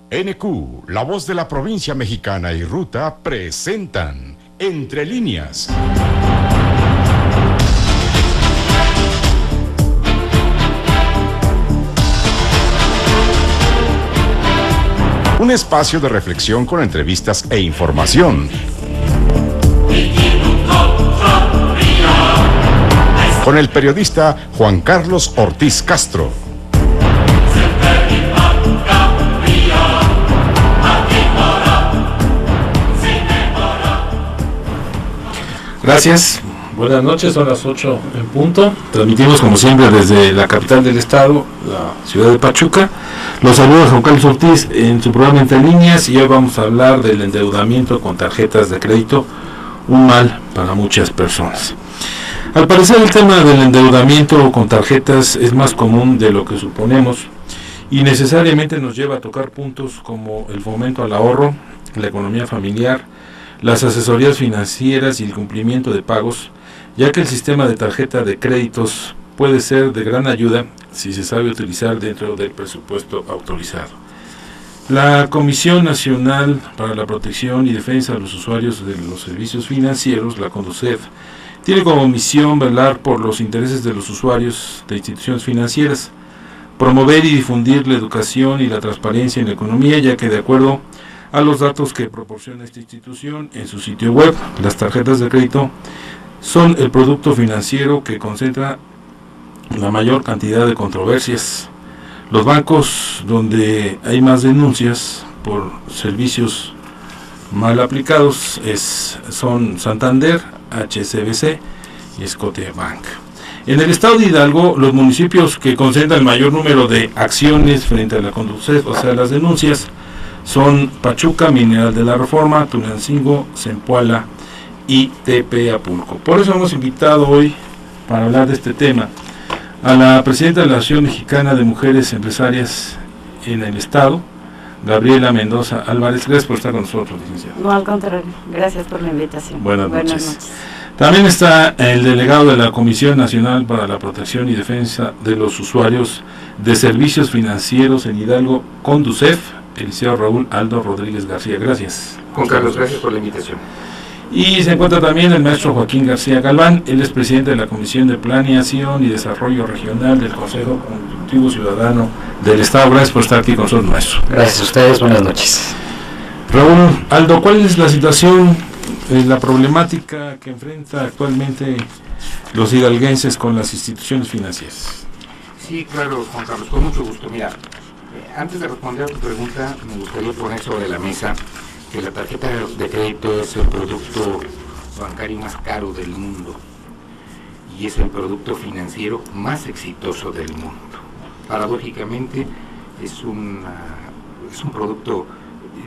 NQ, La Voz de la Provincia Mexicana y Ruta presentan Entre Líneas. Un espacio de reflexión con entrevistas e información. Con el periodista Juan Carlos Ortiz Castro. Gracias, buenas noches, son las 8 en punto. Transmitimos como siempre desde la capital del estado, la ciudad de Pachuca. Los saluda Juan Carlos Ortiz en su programa Entre Líneas y hoy vamos a hablar del endeudamiento con tarjetas de crédito, un mal para muchas personas. Al parecer el tema del endeudamiento con tarjetas es más común de lo que suponemos y necesariamente nos lleva a tocar puntos como el fomento al ahorro, la economía familiar, las asesorías financieras y el cumplimiento de pagos, ya que el sistema de tarjeta de créditos puede ser de gran ayuda si se sabe utilizar dentro del presupuesto autorizado. La Comisión Nacional para la Protección y Defensa de los Usuarios de los Servicios Financieros, la CONDUCEF, tiene como misión velar por los intereses de los usuarios de instituciones financieras, promover y difundir la educación y la transparencia en la economía, ya que de acuerdo a los datos que proporciona esta institución en su sitio web, las tarjetas de crédito son el producto financiero que concentra la mayor cantidad de controversias. Los bancos donde hay más denuncias por servicios mal aplicados son Santander, HSBC y Scotiabank. En el estado de Hidalgo, los municipios que concentran el mayor número de acciones frente a la CONDUCEF, o sea, las denuncias, son Pachuca, Mineral de la Reforma, Tulancingo, Zempoala y Tepeapulco. Por eso hemos invitado hoy, para hablar de este tema, a la presidenta de la Asociación Mexicana de Mujeres Empresarias en el Estado, Gabriela Mendoza Álvarez. Gracias por estar con nosotros, licenciada. No, al contrario, gracias por la invitación. Buenas noches. También está el delegado de la Comisión Nacional para la Protección y Defensa de los Usuarios de Servicios Financieros en Hidalgo, CONDUCEF, el licenciado Raúl Aldo Rodríguez García. Gracias. Juan Carlos, gracias por la invitación. Y se encuentra también el maestro Joaquín García Galván, él es presidente de la Comisión de Planeación y Desarrollo Regional del Consejo Consultivo Ciudadano del Estado. Gracias por estar aquí con nosotros, maestro. Gracias a ustedes, buenas noches. Raúl Aldo, ¿cuál es la situación, la problemática que enfrenta actualmente los hidalguenses con las instituciones financieras? Sí, claro, Juan Carlos, con mucho gusto. Mira, antes de responder a tu pregunta, me gustaría poner sobre la mesa que la tarjeta de crédito es el producto bancario más caro del mundo y es el producto financiero más exitoso del mundo. Paradójicamente es un producto,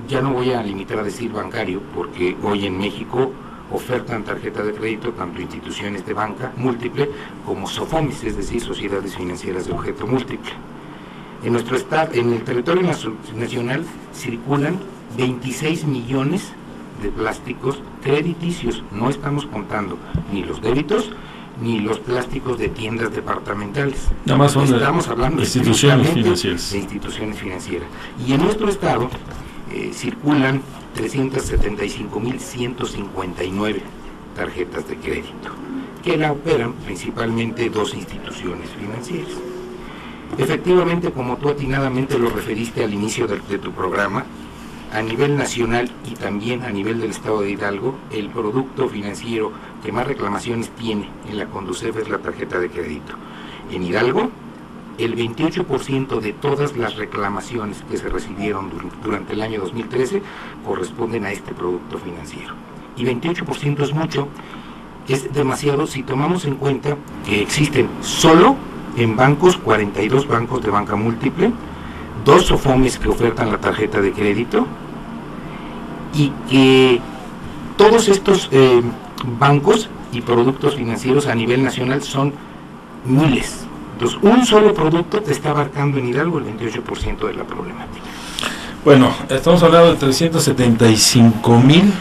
ya no voy a limitar a decir bancario, porque hoy en México ofertan tarjeta de crédito tanto instituciones de banca múltiple como SOFOMIS, es decir, sociedades financieras de objeto múltiple. En nuestro estado, en el territorio nacional circulan 26 millones de plásticos crediticios. No estamos contando ni los débitos ni los plásticos de tiendas departamentales. Nada más son estamos hablando de instituciones financieras. De instituciones financieras. Y en nuestro estado circulan 375.159 tarjetas de crédito, que la operan principalmente dos instituciones financieras. Efectivamente, como tú atinadamente lo referiste al inicio de tu programa, a nivel nacional y también a nivel del estado de Hidalgo, el producto financiero que más reclamaciones tiene en la CONDUCEF es la tarjeta de crédito. En Hidalgo, el 28% de todas las reclamaciones que se recibieron durante el año 2013 corresponden a este producto financiero. Y 28% es mucho, es demasiado si tomamos en cuenta que existen solo en bancos 42 bancos de banca múltiple, 2 SOFOMIS que ofertan la tarjeta de crédito y que todos estos bancos y productos financieros a nivel nacional son miles. Entonces, un solo producto te está abarcando en Hidalgo el 28% de la problemática. Bueno, estamos hablando de 375,000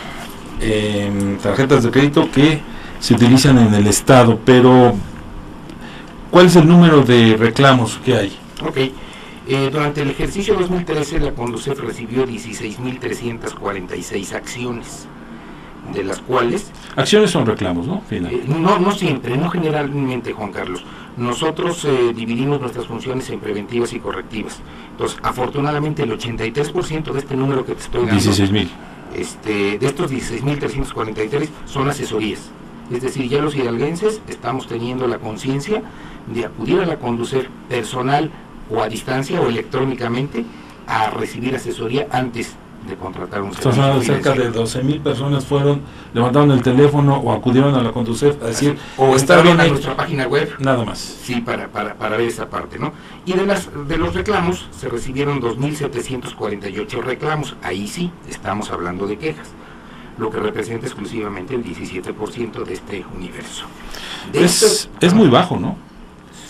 tarjetas de crédito que se utilizan en el estado, pero ¿cuál es el número de reclamos que hay? Ok, Durante el ejercicio 2013 la Conducef recibió 16.346 acciones, de las cuales... Acciones son reclamos, ¿no? No siempre, no generalmente, Juan Carlos. Nosotros dividimos nuestras funciones en preventivas y correctivas. Entonces, afortunadamente, el 83% de este número que te estoy dando... 16.000. De estos 16.343 son asesorías. Es decir, ya los hidalguenses estamos teniendo la conciencia de acudir a la Conducef personal o a distancia o electrónicamente a recibir asesoría antes de contratar un servicio. Entonces, cerca de 12.000 personas levantaron el teléfono o acudieron a la Conducef a decir, o está bien a nuestra página web. Nada más. Sí, para ver esa parte, ¿no? Y de los reclamos se recibieron 2.748 reclamos. Ahí sí estamos hablando de quejas, lo que representa exclusivamente el 17% de este universo. Es muy bajo, ¿no?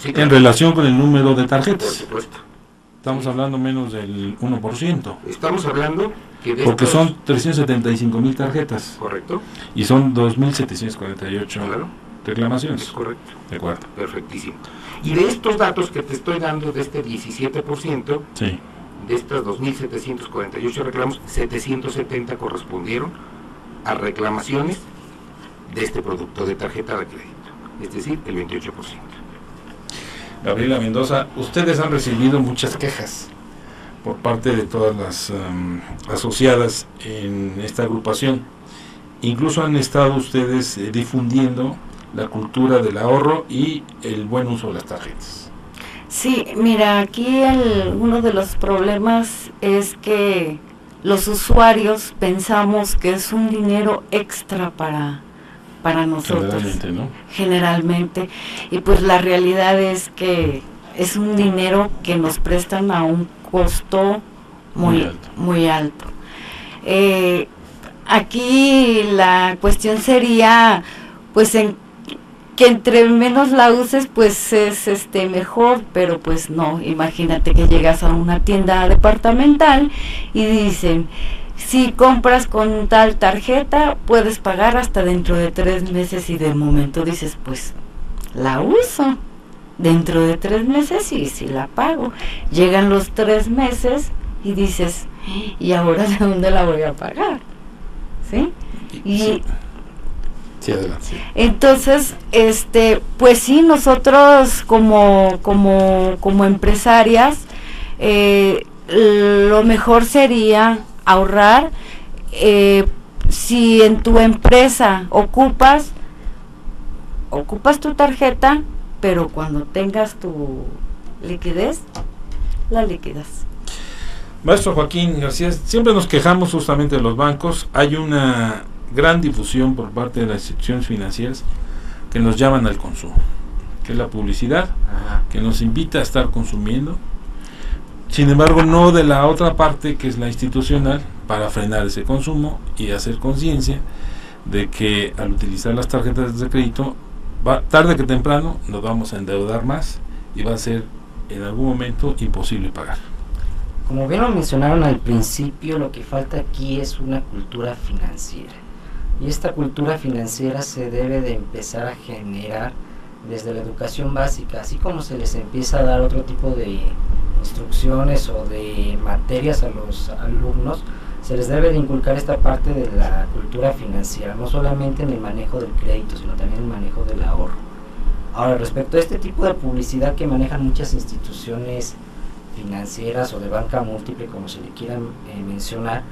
Sí, claro. En relación con el número de tarjetas. Por supuesto. Estamos hablando menos del 1%. Estamos hablando que porque son 375.000 tarjetas. Correcto. Y son 2.748 claro. reclamaciones. Es correcto. De acuerdo. Perfectísimo. Y de estos datos que te estoy dando, de este 17%, sí, de estas 2.748 reclamos, 770 correspondieron a reclamaciones de este producto de tarjeta de crédito, es decir, el 28%. Gabriela Mendoza, ustedes han recibido muchas quejas por parte de todas las asociadas en esta agrupación. Incluso han estado ustedes difundiendo la cultura del ahorro y el buen uso de las tarjetas. Sí, mira, aquí uno de los problemas es que los usuarios pensamos que es un dinero extra para nosotros. Generalmente, ¿no? Generalmente. Y pues la realidad es que es un dinero que nos prestan a un costo muy alto. Aquí la cuestión sería, pues, que entre menos la uses, pues es mejor, pero pues no. Imagínate que llegas a una tienda departamental y dicen, si compras con tal tarjeta, puedes pagar hasta dentro de 3 meses, y de momento dices, pues, la uso dentro de 3 meses y si la pago. Llegan los 3 meses y dices, ¿y ahora de dónde la voy a pagar? ¿Sí? Sí, adelante. Entonces, pues sí, nosotros como empresarias, lo mejor sería ahorrar. Si en tu empresa ocupas tu tarjeta, pero cuando tengas tu liquidez, la liquidas. Maestro Joaquín García, siempre nos quejamos justamente de los bancos. Hay una gran difusión por parte de las instituciones financieras que nos llaman al consumo, que es la publicidad, que nos invita a estar consumiendo. Sin embargo, no de la otra parte, que es la institucional, para frenar ese consumo y hacer conciencia de que al utilizar las tarjetas de crédito, tarde que temprano nos vamos a endeudar más y va a ser en algún momento imposible pagar. Como bien lo mencionaron al principio, lo que falta aquí es una cultura financiera. Y esta cultura financiera se debe de empezar a generar desde la educación básica, así como se les empieza a dar otro tipo de instrucciones o de materias a los alumnos, se les debe de inculcar esta parte de la cultura financiera, no solamente en el manejo del crédito, sino también en el manejo del ahorro. Ahora, respecto a este tipo de publicidad que manejan muchas instituciones financieras o de banca múltiple, como se le quieran mencionar,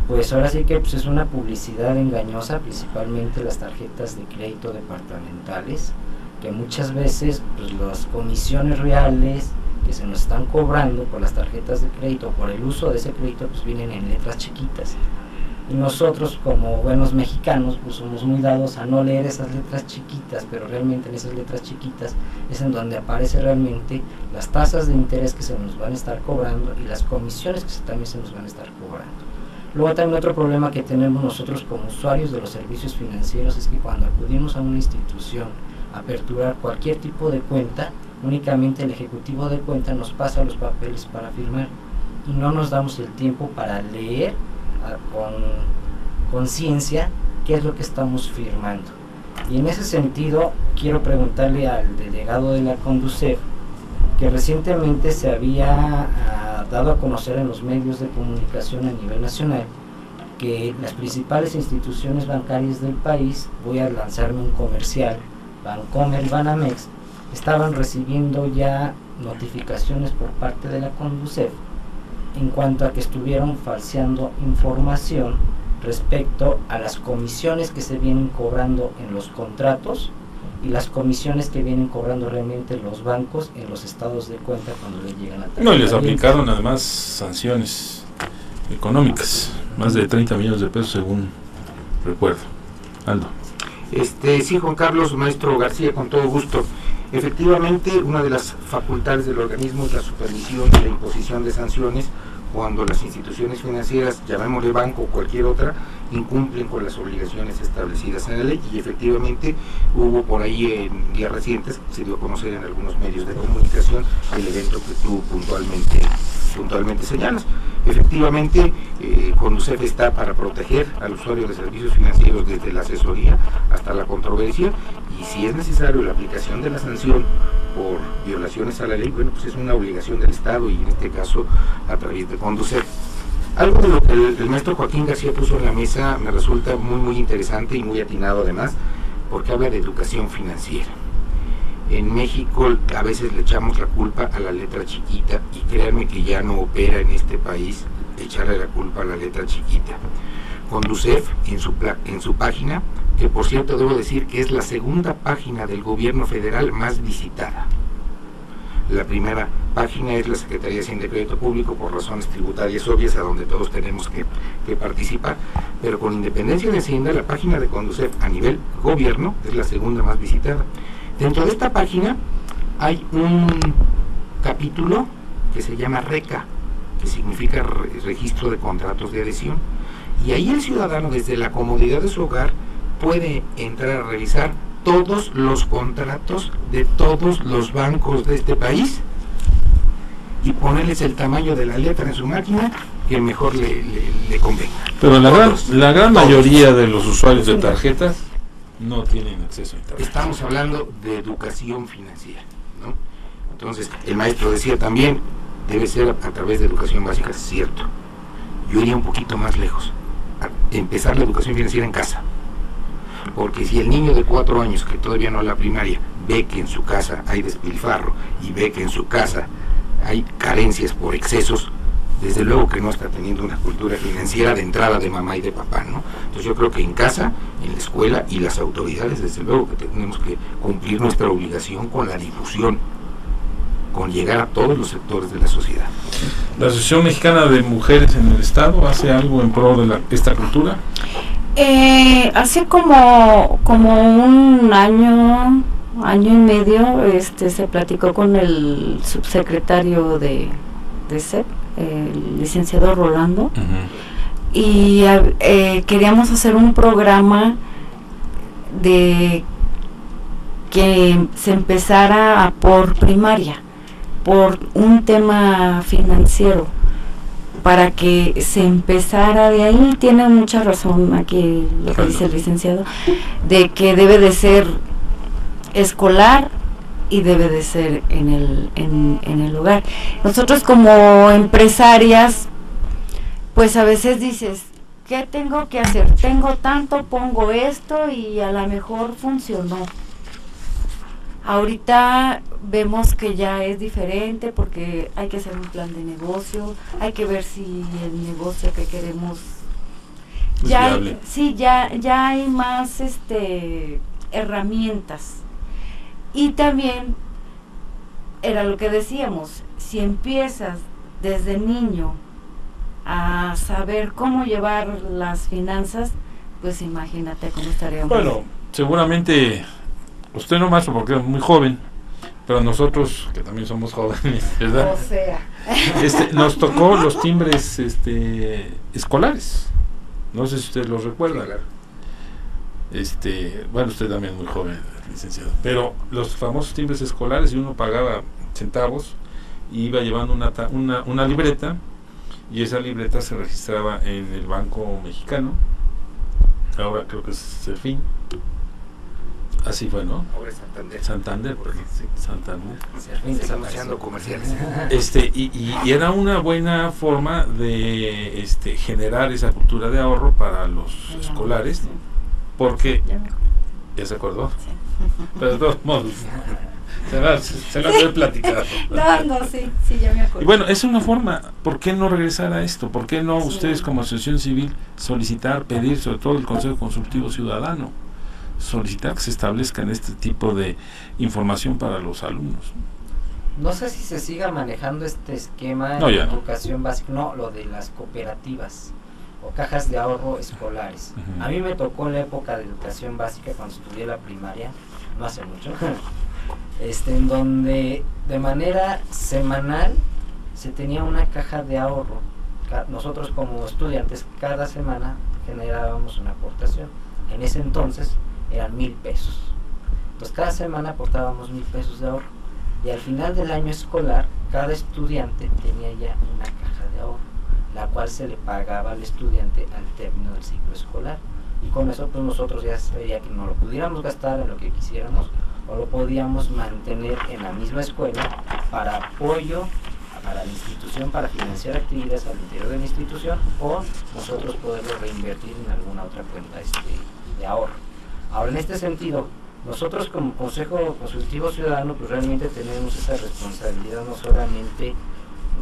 pues ahora sí que es una publicidad engañosa, principalmente las tarjetas de crédito departamentales, que muchas veces pues las comisiones reales que se nos están cobrando por las tarjetas de crédito, por el uso de ese crédito, pues vienen en letras chiquitas. Y nosotros, como buenos mexicanos, pues somos muy dados a no leer esas letras chiquitas, pero realmente en esas letras chiquitas es en donde aparece realmente las tasas de interés que se nos van a estar cobrando y las comisiones que también se nos van a estar cobrando. Luego también otro problema que tenemos nosotros como usuarios de los servicios financieros es que cuando acudimos a una institución a aperturar cualquier tipo de cuenta, únicamente el ejecutivo de cuenta nos pasa los papeles para firmar y no nos damos el tiempo para leer con conciencia qué es lo que estamos firmando. Y en ese sentido quiero preguntarle al delegado de la Conducef que recientemente se había dado a conocer en los medios de comunicación a nivel nacional que las principales instituciones bancarias del país, voy a lanzarme un comercial, Bancomer y Banamex, estaban recibiendo ya notificaciones por parte de la Conducef en cuanto a que estuvieron falseando información respecto a las comisiones que se vienen cobrando en los contratos y las comisiones que vienen cobrando realmente los bancos en los estados de cuenta cuando les llegan a tarjeta. No, y les aplicaron además sanciones económicas, más de 30 millones de pesos según recuerdo. Aldo. Sí, Juan Carlos, maestro García, con todo gusto. Efectivamente, una de las facultades del organismo es la supervisión y la imposición de sanciones cuando las instituciones financieras, llamémosle banco o cualquier otra, incumplen con las obligaciones establecidas en la ley, y efectivamente hubo por ahí en días recientes, se dio a conocer en algunos medios de comunicación el evento que tú puntualmente señalas. Efectivamente, Conducef está para proteger al usuario de servicios financieros desde la asesoría hasta la controversia, y si es necesario la aplicación de la sanción por violaciones a la ley, bueno, pues es una obligación del Estado, y en este caso a través de Conducef. Algo de lo que el maestro Joaquín García puso en la mesa me resulta muy interesante y muy atinado además, porque habla de educación financiera. En México a veces le echamos la culpa a la letra chiquita, y créanme que ya no opera en este país echarle la culpa a la letra chiquita. Conducef en su página, que por cierto debo decir que es la segunda página del gobierno federal más visitada. La primera página es la Secretaría de Hacienda y Crédito Público, por razones tributarias obvias, a donde todos tenemos que participar, pero con independencia de Hacienda, la página de Conducef a nivel gobierno es la segunda más visitada. Dentro de esta página hay un capítulo que se llama RECA, que significa Registro de Contratos de Adhesión, y ahí el ciudadano desde la comodidad de su hogar puede entrar a revisar todos los contratos de todos los bancos de este país y ponerles el tamaño de la letra en su máquina que mejor le convenga. Pero la gran mayoría de los usuarios de tarjetas no tienen acceso a internet. Estamos hablando de educación financiera, ¿no? Entonces, el maestro decía también, debe ser a través de educación básica, es cierto. Yo iría un poquito más lejos, empezar la educación financiera en casa. Porque si el niño de 4 años que todavía no va a la primaria ve que en su casa hay despilfarro y ve que en su casa hay carencias por excesos, desde luego que no está teniendo una cultura financiera de entrada de mamá y de papá, ¿no? Entonces yo creo que en casa, en la escuela y las autoridades, desde luego que tenemos que cumplir nuestra obligación con la difusión, con llegar a todos los sectores de la sociedad. ¿La Asociación Mexicana de Mujeres en el Estado hace algo en pro de esta cultura? Hace como un año y medio se platicó con el subsecretario de SEP, el licenciado Rolando, y queríamos hacer un programa de que se empezara por primaria, por un tema financiero, para que se empezara de ahí. Tiene mucha razón aquí lo que dice el licenciado, de que debe de ser escolar y debe de ser en el hogar. Nosotros como empresarias, pues a veces dices, ¿qué tengo que hacer? Tengo tanto, pongo esto y a lo mejor funcionó. Ahorita vemos que ya es diferente porque hay que hacer un plan de negocio, hay que ver si el negocio que queremos ya hay más herramientas. Y también era lo que decíamos, si empiezas desde niño a saber cómo llevar las finanzas, pues imagínate cómo estaríamos. Bueno, seguramente usted no, maestro, porque es muy joven, pero nosotros, que también somos jóvenes, ¿verdad? O sea. Nos tocó los timbres escolares. No sé si usted los recuerda. Sí, claro. Bueno, usted también es muy joven, licenciado. Pero los famosos timbres escolares, y uno pagaba centavos, y iba llevando una libreta, y esa libreta se registraba en el Banco Mexicano. Ahora creo que es Serfín. Así fue, ¿no? Ahora es Santander. Santander, porque sí, Santander. Está anunciando comerciales. Y era una buena forma de generar esa cultura de ahorro para los escolares, porque ya se acordó, pero de todos modos se la debe platicar. No, sí, ya me acuerdo. Y bueno, es una forma. ¿Por qué no regresar a esto? ¿Por qué no ustedes como asociación civil solicitar, pedir, sobre todo el Consejo Consultivo Ciudadano, solicitar que se establezcan este tipo de información para los alumnos? No sé si se siga manejando este esquema en educación básica, no, lo de las cooperativas o cajas de ahorro escolares. Uh-huh. A mí me tocó en la época de educación básica, cuando estudié la primaria, no hace mucho, en donde de manera semanal se tenía una caja de ahorro. Nosotros como estudiantes cada semana generábamos una aportación. En ese entonces eran 1,000 pesos. Entonces cada semana aportábamos 1,000 pesos de ahorro. Y al final del año escolar, cada estudiante tenía ya una caja de ahorro, la cual se le pagaba al estudiante al término del ciclo escolar. Y con eso pues nosotros ya sería que no lo pudiéramos gastar en lo que quisiéramos, o lo podíamos mantener en la misma escuela para apoyo para la institución, para financiar actividades al interior de la institución, o nosotros poderlo reinvertir en alguna otra cuenta de ahorro. Ahora, en este sentido, nosotros como Consejo Consultivo Ciudadano pues realmente tenemos esa responsabilidad, no solamente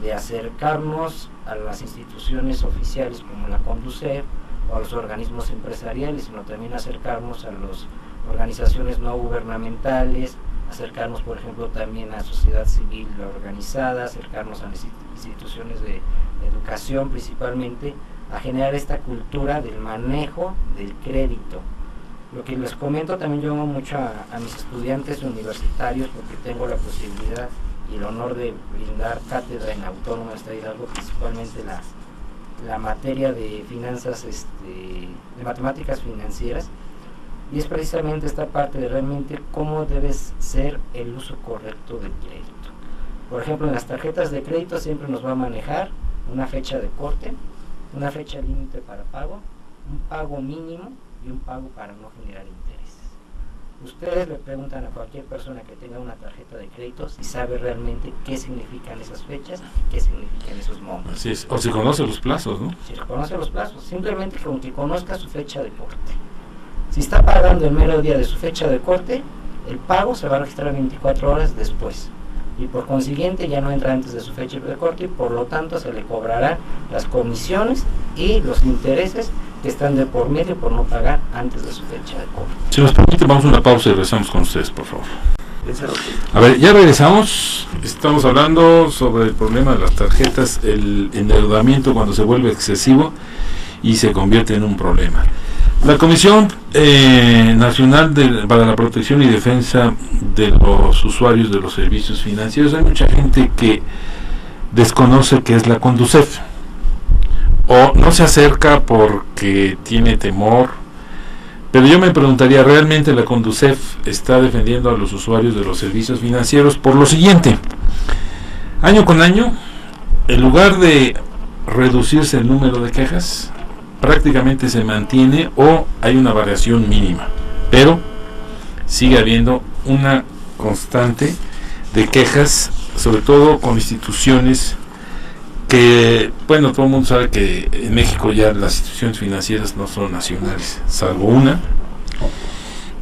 de acercarnos a las instituciones oficiales como la Conducef o a los organismos empresariales, sino también acercarnos a las organizaciones no gubernamentales, acercarnos por ejemplo también a sociedad civil organizada, acercarnos a las instituciones de educación principalmente, a generar esta cultura del manejo del crédito. Lo que les comento también, yo amo mucho a mis estudiantes universitarios, porque tengo la posibilidad y el honor de brindar cátedra en Autónoma de Estado de Hidalgo, principalmente la materia de finanzas, de matemáticas financieras, y es precisamente esta parte de realmente cómo debe ser el uso correcto del crédito. Por ejemplo, en las tarjetas de crédito siempre nos va a manejar una fecha de corte, una fecha límite para pago, un pago mínimo y un pago para no generar intereses. Ustedes le preguntan a cualquier persona que tenga una tarjeta de crédito si sabe realmente qué significan esas fechas y qué significan esos montos. Así es. O si conoce los plazos, ¿no? Si conoce los plazos, simplemente con que conozca su fecha de corte. Si está pagando el mero día de su fecha de corte, el pago se va a registrar 24 horas después, y por consiguiente ya no entra antes de su fecha de corte, y por lo tanto se le cobrarán las comisiones y los intereses que están de por medio por no pagar antes de su fecha de corte. Si nos permite, vamos a una pausa y regresamos con ustedes, por favor. A ver, ya regresamos. Estamos hablando sobre el problema de las tarjetas, el endeudamiento cuando se vuelve excesivo y se convierte en un problema. La Comisión Nacional para la Protección y Defensa de los Usuarios de los Servicios Financieros, hay mucha gente que desconoce qué es la Conducef, o no se acerca porque tiene temor, pero yo me preguntaría, ¿realmente la Conducef está defendiendo a los usuarios de los servicios financieros? Por lo siguiente: año con año, en lugar de reducirse el número de quejas, prácticamente se mantiene o hay una variación mínima, pero sigue habiendo una constante de quejas, sobre todo con instituciones que, bueno, todo el mundo sabe que en México ya las instituciones financieras no son nacionales, salvo una,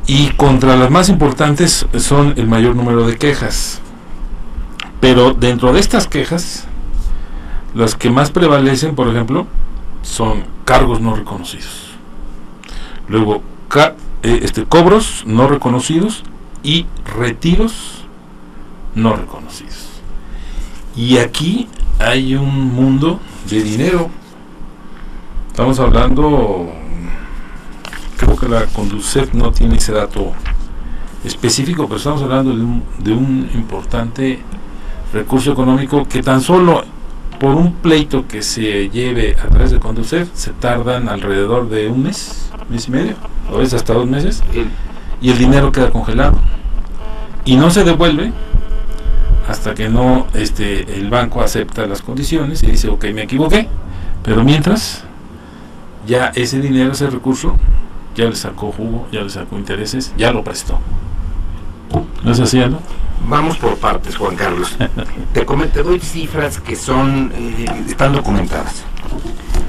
y contra las más importantes son el mayor número de quejas. Pero dentro de estas quejas, las que más prevalecen, por ejemplo, son cargos no reconocidos, luego cobros no reconocidos y retiros no reconocidos. Y aquí hay un mundo de dinero. Estamos hablando, creo que la Conducef no tiene ese dato específico, pero estamos hablando de un importante recurso económico que tan solo por un pleito que se lleve a través de Conducef se tardan alrededor de un mes y medio, o es hasta 2 meses, y el dinero queda congelado y no se devuelve hasta que no el banco acepta las condiciones y dice: ok, me equivoqué, pero mientras ya ese dinero, ese recurso ya le sacó jugo, ya le sacó intereses, ya lo prestó. ¿No es así, no? Vamos por partes, Juan Carlos. Te doy cifras que están documentadas.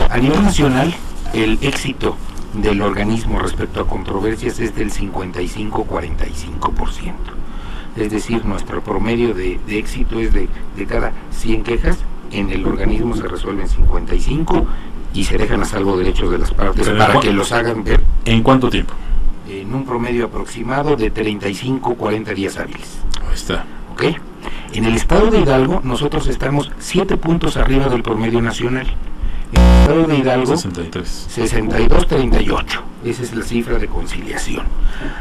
A nivel nacional, el éxito del organismo respecto a controversias es del 55-45%. Es decir, nuestro promedio de éxito es de cada 100 quejas, en el organismo se resuelven 55 y se dejan a salvo derechos de las partes para que los hagan ver. ¿En cuánto tiempo? En un promedio aproximado de 35-40 días hábiles. Ahí está. ¿Ok? En el estado de Hidalgo nosotros estamos 7 puntos arriba del promedio nacional. En el estado de Hidalgo 62-38. Esa es la cifra de conciliación.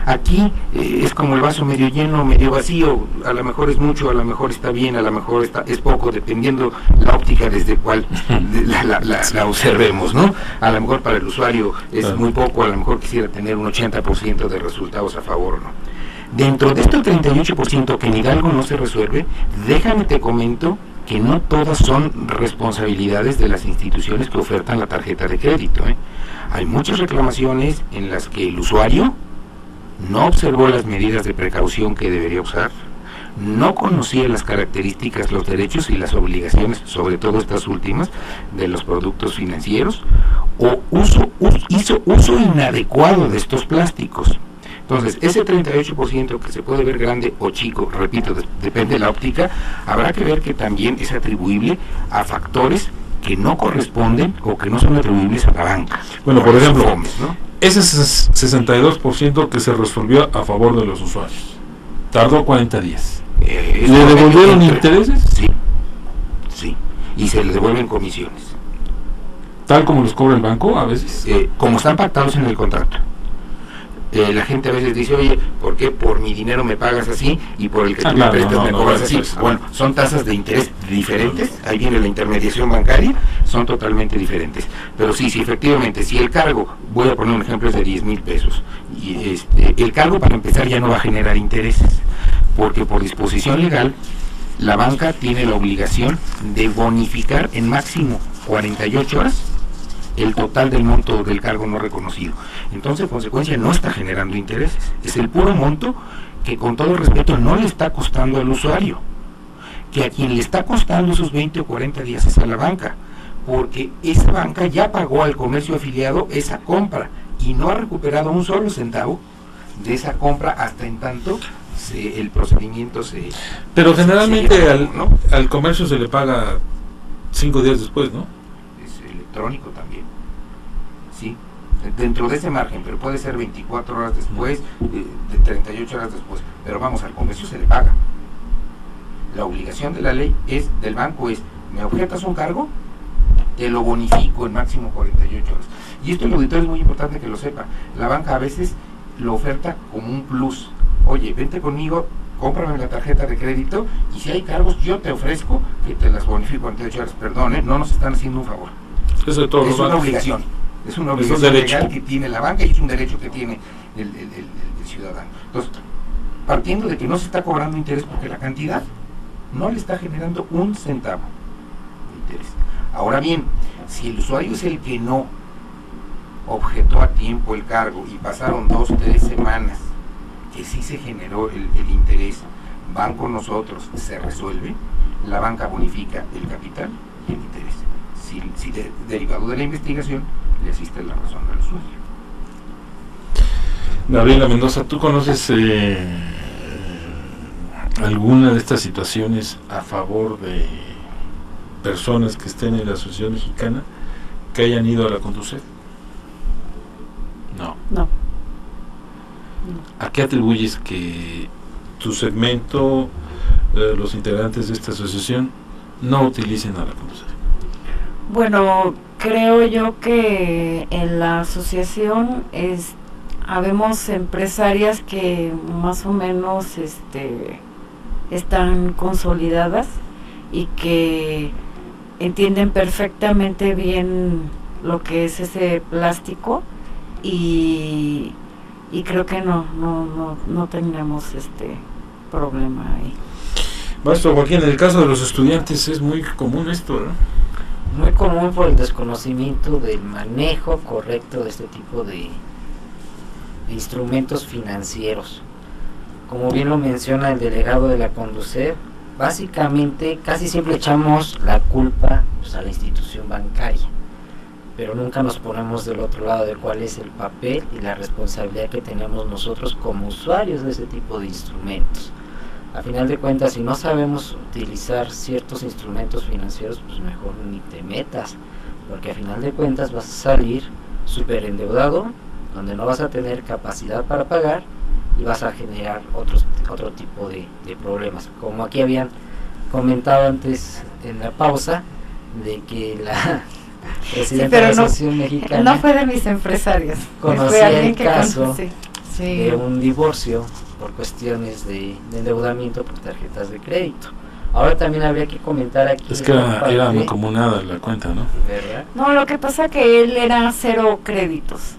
Aquí es como el vaso medio lleno, medio vacío. A lo mejor es mucho, a lo mejor está bien, a lo mejor es poco, dependiendo la óptica desde cual la observemos, ¿no? A lo mejor para el usuario es muy poco, a lo mejor quisiera tener un 80% de resultados a favor, ¿no? Dentro de este 38% que en Hidalgo no se resuelve, déjame te comento que no todas son responsabilidades de las instituciones que ofertan la tarjeta de crédito, ¿eh? Hay muchas reclamaciones en las que el usuario no observó las medidas de precaución que debería usar, no conocía las características, los derechos y las obligaciones, sobre todo estas últimas, de los productos financieros, o hizo uso inadecuado de estos plásticos. Entonces, ese 38% que se puede ver grande o chico, repito, depende de la óptica, habrá que ver que también es atribuible a factores que no corresponden o que no son atribuibles a la banca. Bueno, por ejemplo, ¿no? Ese 62% que se resolvió a favor de los usuarios, tardó 40 días. ¿Le devolvieron intereses? Sí, y se le devuelven comisiones. ¿Tal como los cobra el banco a veces? Como están pactados en el contrato. La gente a veces dice, oye, ¿por qué por mi dinero me pagas así y por el que tú me prestas me cobras así? Bueno, son tasas de interés diferentes, ahí viene la intermediación bancaria, son totalmente diferentes. Pero sí, efectivamente, si el cargo, voy a poner un ejemplo, es de 10,000 pesos, y el cargo para empezar ya no va a generar intereses, porque por disposición legal, la banca tiene la obligación de bonificar en máximo 48 horas el total del monto del cargo no reconocido. Entonces, en consecuencia, no está generando intereses. Es el puro monto que, con todo respeto, no le está costando al usuario. Que a quien le está costando esos 20 o 40 días es a la banca, porque esa banca ya pagó al comercio afiliado esa compra y no ha recuperado un solo centavo de esa compra hasta en tanto el procedimiento se... Pero generalmente al comercio se le paga 5 días después, ¿no? Es electrónico también. Sí, dentro de ese margen, pero puede ser 24 horas después, de 38 horas después, pero vamos, al comercio se le paga. La obligación de la ley del banco es, ¿me objetas un cargo? Te lo bonifico en máximo 48 horas. Y esto el auditorio es muy importante que lo sepa. La banca a veces lo oferta como un plus. Oye, vente conmigo, cómprame la tarjeta de crédito y si hay cargos yo te ofrezco que te las bonifico en 48 horas. Perdón, no nos están haciendo un favor. Eso de todos es una obligación. Es una obligación legal que tiene la banca y es un derecho que tiene el ciudadano. Entonces, partiendo de que no se está cobrando interés porque la cantidad no le está generando un centavo de interés. Ahora bien, si el usuario es el que no objetó a tiempo el cargo y pasaron 2 o 3 semanas que sí se generó el interés, van con nosotros, se resuelve, la banca bonifica el capital y el interés. Si derivado de la investigación le asiste la razón al usuario. Gabriela Mendoza, ¿tú conoces alguna de estas situaciones a favor de personas que estén en la Asociación Mexicana que hayan ido a la Conducef? No. ¿A qué atribuyes que tu segmento, los integrantes de esta asociación, no utilicen a la Conducef? Bueno, creo yo que en la asociación habemos empresarias que más o menos están consolidadas y que entienden perfectamente bien lo que es ese plástico y creo que no tendremos problema ahí. Maestro Joaquín, en el caso de los estudiantes es muy común esto, ¿no? Muy común por el desconocimiento del manejo correcto de este tipo de instrumentos financieros. Como bien lo menciona el delegado de la Conducef, básicamente casi siempre echamos la culpa pues, a la institución bancaria, pero nunca nos ponemos del otro lado de cuál es el papel y la responsabilidad que tenemos nosotros como usuarios de ese tipo de instrumentos. A final de cuentas, si no sabemos utilizar ciertos instrumentos financieros, pues mejor ni te metas, porque a final de cuentas vas a salir súper endeudado, donde no vas a tener capacidad para pagar y vas a generar otro tipo de problemas. Como aquí habían comentado antes en la pausa, de que la presidenta de la Asociación Mexicana no fue de mis empresarios, conocía el caso sí. de un divorcio por cuestiones de endeudamiento por tarjetas de crédito. Ahora también habría que comentar aquí... Es que era mancomunada la cuenta, ¿no? ¿Verdad? No, lo que pasa que él era 0 créditos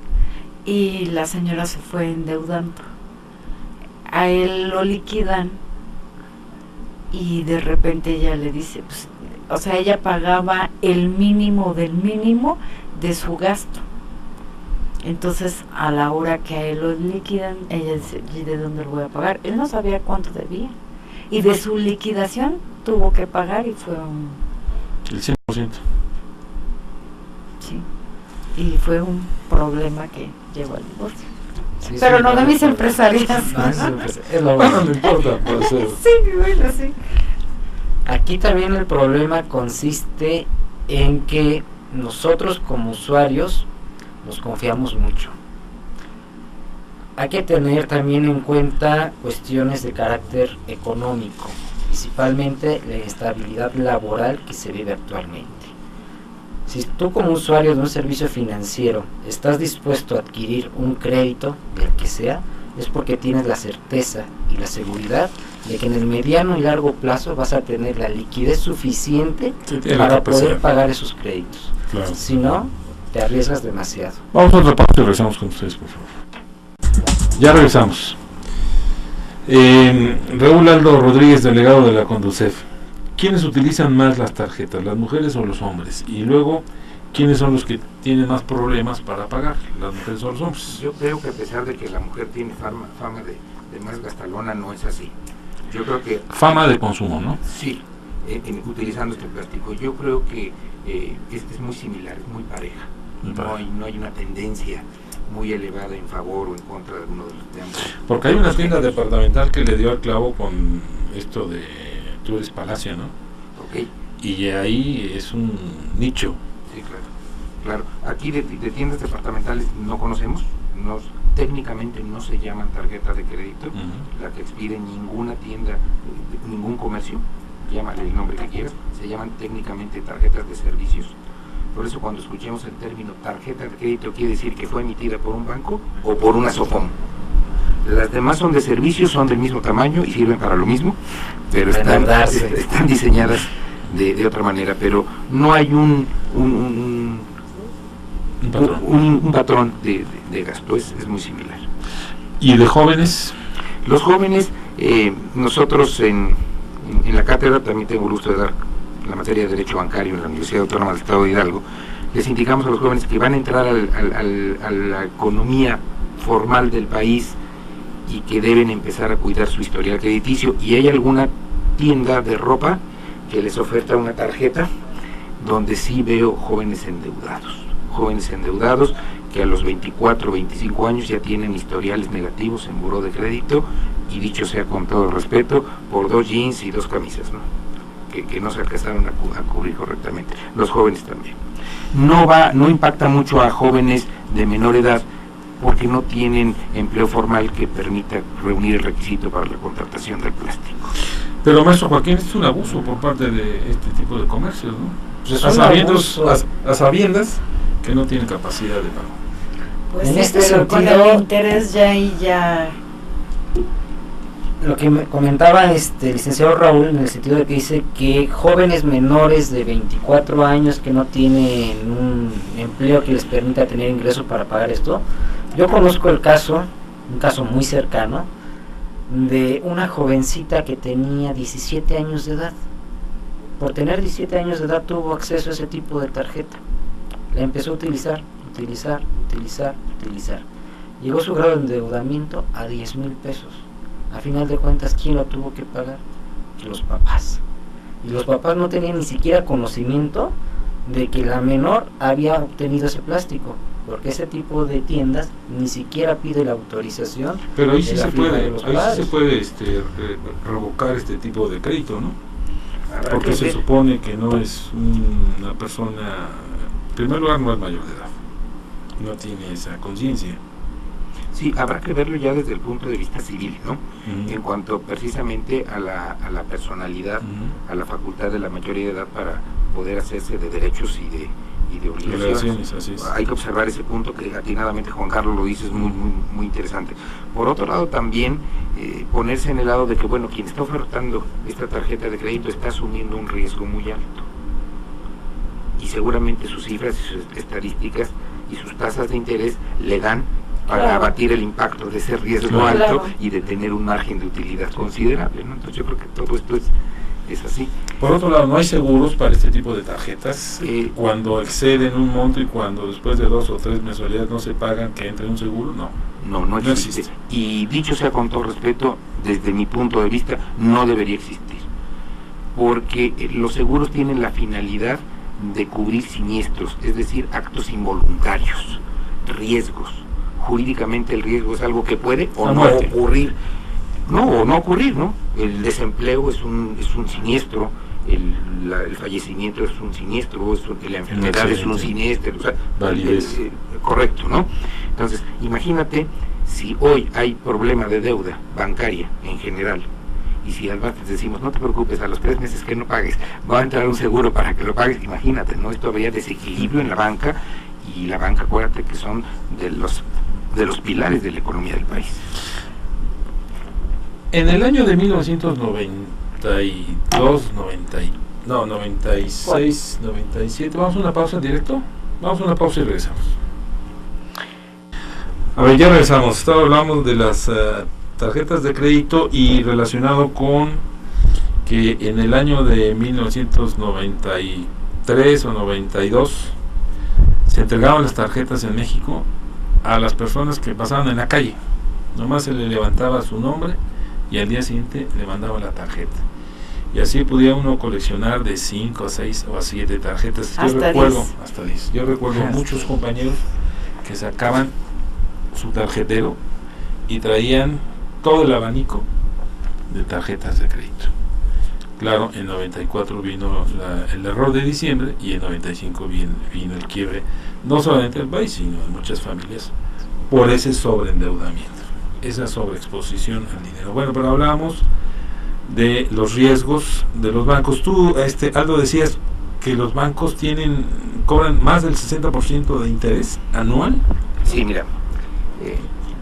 y la señora se fue endeudando. A él lo liquidan y de repente ella le dice, pues, o sea, ella pagaba el mínimo del mínimo de su gasto. Entonces, a la hora que a él lo liquidan, ella dice, ¿y de dónde lo voy a pagar? Él no sabía cuánto debía. Y de su liquidación tuvo que pagar y fue el 100%. Sí. Y fue un problema que llevó al divorcio. Sí, pero sí, no de mis empresarias. Es lo bueno, no importa, puede ser. Sí, bueno, sí. Aquí también el problema consiste en que nosotros como usuarios nos confiamos mucho. Hay que tener también en cuenta cuestiones de carácter económico, principalmente la estabilidad laboral que se vive actualmente. Si tú como usuario de un servicio financiero estás dispuesto a adquirir un crédito, del que sea, es porque tienes la certeza y la seguridad de que en el mediano y largo plazo vas a tener la liquidez suficiente para poder pagar esos créditos. Claro. Si no, te arriesgas demasiado. Vamos a otra parte y regresamos con ustedes, por favor. Ya regresamos. Raúl Aldo Rodríguez, delegado de la Conducef. ¿Quiénes utilizan más las tarjetas, las mujeres o los hombres? Y luego, ¿quiénes son los que tienen más problemas para pagar, las mujeres o los hombres? Yo creo que a pesar de que la mujer tiene fama de más gastalona, no es así. Yo creo que... Fama de consumo, ¿no? Sí, utilizando este plástico. Yo creo que es muy similar, es muy pareja. No hay una tendencia muy elevada en favor o en contra de alguno de ambos. Porque hay una tienda departamental que le dio al clavo con esto de tú eres Palacio, ¿no? Ok. Y ahí es un nicho. Sí, claro. Aquí de tiendas departamentales no conocemos, técnicamente no se llaman tarjetas de crédito, la que expide ninguna tienda, ningún comercio, llámale el nombre que quieras, se llaman técnicamente tarjetas de servicios. Por eso cuando escuchemos el término tarjeta de crédito quiere decir que fue emitida por un banco o por una SOFOM. Las demás son de servicios, son del mismo tamaño y sirven para lo mismo, pero están diseñadas de otra manera, pero no hay un patrón de gasto, es muy similar. ¿Y de jóvenes? Los jóvenes, nosotros en la cátedra, también tengo el gusto de dar la materia de Derecho Bancario en la Universidad Autónoma del Estado de Hidalgo, les indicamos a los jóvenes que van a entrar a la economía formal del país y que deben empezar a cuidar su historial crediticio, y hay alguna tienda de ropa que les oferta una tarjeta donde sí veo jóvenes endeudados que a los 24 o 25 años ya tienen historiales negativos en buró de crédito, y dicho sea con todo respeto, por 2 jeans y 2 camisas, ¿no? Que no se alcanzaron a cubrir correctamente. Los jóvenes también. No impacta mucho a jóvenes de menor edad porque no tienen empleo formal que permita reunir el requisito para la contratación del plástico. Pero, maestro Joaquín, es un abuso por parte de este tipo de comercios, ¿no? Pues a sabiendas que no tienen capacidad de pago. Pues en sí, este pero con sentido, el interés ya... Lo que me comentaba el licenciado Raúl, en el sentido de que dice que jóvenes menores de 24 años que no tienen un empleo que les permita tener ingresos para pagar esto. Yo conozco un caso muy cercano, de una jovencita que tenía 17 años de edad. Por tener 17 años de edad tuvo acceso a ese tipo de tarjeta. La empezó a utilizar. Llegó su grado de endeudamiento a 10,000 pesos. A final de cuentas, ¿quién lo tuvo que pagar? Los papás. Y los papás no tenían ni siquiera conocimiento de que la menor había obtenido ese plástico, porque ese tipo de tiendas ni siquiera pide la autorización. Pero ahí sí de la se firma puede, de los ahí sí padres. se puede revocar este tipo de crédito, ¿no? Habrá Porque que se ver. supone que no es una persona, en primer lugar no es mayor de edad, no tiene esa conciencia. Sí, habrá que verlo ya desde el punto de vista civil, ¿no? En cuanto precisamente a la personalidad, a la facultad de la mayoría de edad para poder hacerse de derechos y de obligaciones. Así es. Hay que observar ese punto que atinadamente Juan Carlos lo dice, es muy interesante. Por otro lado también ponerse en el lado de que, bueno, quien está ofertando esta tarjeta de crédito está asumiendo un riesgo muy alto. Y seguramente sus cifras y sus estadísticas y sus tasas de interés le dan para Claro. abatir el impacto de ese riesgo Claro. alto Claro. y de tener un margen de utilidad considerable, ¿no? Entonces yo creo que todo esto es así. Por otro lado, no hay seguros para este tipo de tarjetas. Cuando exceden un monto y cuando después de 2 o 3 mensualidades no se pagan, que entre un seguro, no. No existe. existe. Y dicho sea con todo respeto, desde mi punto de vista, no debería existir. Porque los seguros tienen la finalidad de cubrir siniestros, es decir, actos involuntarios, riesgos. Jurídicamente el riesgo es algo que puede o no muerte. ocurrir. No ocurrir, ¿no? El desempleo es un siniestro, el fallecimiento es un siniestro, la enfermedad es un siniestro, o sea, Validez. correcto, ¿no? Entonces, imagínate si hoy hay problema de deuda bancaria en general, y si además te decimos, no te preocupes, a los 3 meses que no pagues, va a entrar un seguro para que lo pagues, imagínate, ¿no? Esto habría desequilibrio en la banca, y la banca, acuérdate que son de los pilares de la economía del país. En el año de 1992, 96, 97, vamos a una pausa en directo. Vamos a una pausa y regresamos. A ver, ya regresamos. Hablamos de las tarjetas de crédito y relacionado con que en el año de 1993 o 92 se entregaban las tarjetas en México a las personas que pasaban en la calle. Nomás se le levantaba su nombre y al día siguiente le mandaban la tarjeta. Y así podía uno coleccionar de 5 a 6 o a 7 tarjetas. Hasta 10. Hasta 10. Yo recuerdo muchos compañeros que sacaban su tarjetero y traían todo el abanico de tarjetas de crédito. Claro, en 94 vino el error de diciembre y en 95 vino el quiebre, no solamente del país, sino de muchas familias, por ese sobreendeudamiento, esa sobreexposición al dinero. Bueno, pero hablábamos de los riesgos de los bancos. Tú, Aldo, decías que los bancos cobran más del 60% de interés anual. Sí, mira.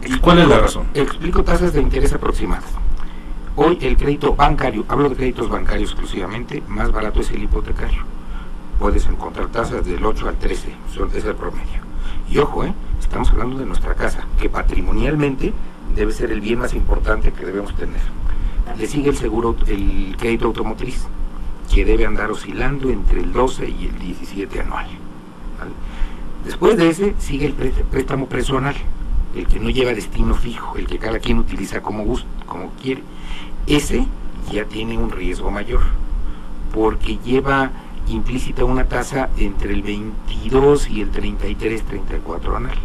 ¿Y cuál es la razón? Explico tasas de interés aproximadas. Hoy el crédito bancario, hablo de créditos bancarios exclusivamente, más barato es el hipotecario. Puedes encontrar tasas del 8 al 13, es el promedio. Y ojo, estamos hablando de nuestra casa, que patrimonialmente debe ser el bien más importante que debemos tener. Le sigue el crédito automotriz, que debe andar oscilando entre el 12 y el 17 anual. ¿Vale? Después de ese sigue el préstamo personal, el que no lleva destino fijo, el que cada quien utiliza como gusta, como quiere. Ese ya tiene un riesgo mayor, porque lleva implícita una tasa entre el 22 y el 33-34 anual.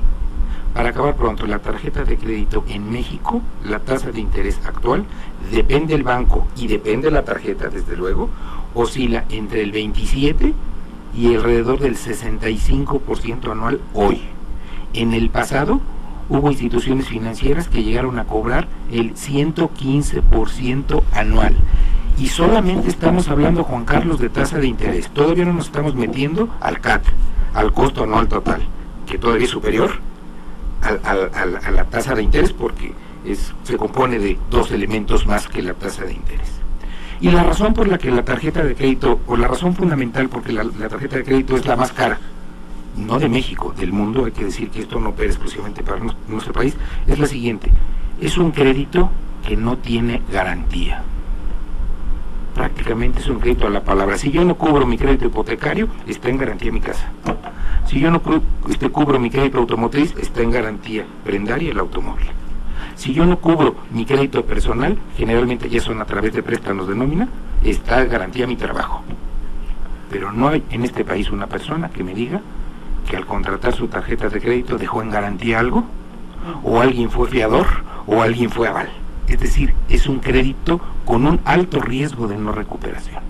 Para acabar pronto, la tarjeta de crédito en México, la tasa de interés actual, depende del banco y depende de la tarjeta, desde luego, oscila entre el 27 y alrededor del 65% anual hoy. En el pasado, hubo instituciones financieras que llegaron a cobrar el 115% anual. Y solamente estamos hablando, Juan Carlos, de tasa de interés. Todavía no nos estamos metiendo al CAT, al costo anual total, que todavía es superior a la tasa de interés, porque se compone de 2 elementos más que la tasa de interés. Y la razón por la que la tarjeta de crédito, o la razón fundamental porque la tarjeta de crédito es la más cara, no de México, del mundo, hay que decir que esto no opera exclusivamente para nuestro país, es la siguiente: es un crédito que no tiene garantía. Prácticamente es un crédito a la palabra. Si yo no cubro mi crédito hipotecario, está en garantía mi casa. Si yo no cubro mi crédito automotriz, está en garantía prendaria el automóvil. Si yo no cubro mi crédito personal, generalmente ya son a través de préstamos de nómina, está en garantía mi trabajo. Pero no hay en este país una persona que me diga que al contratar su tarjeta de crédito dejó en garantía algo, o alguien fue fiador, o alguien fue aval. Es decir, es un crédito con un alto riesgo de no recuperación.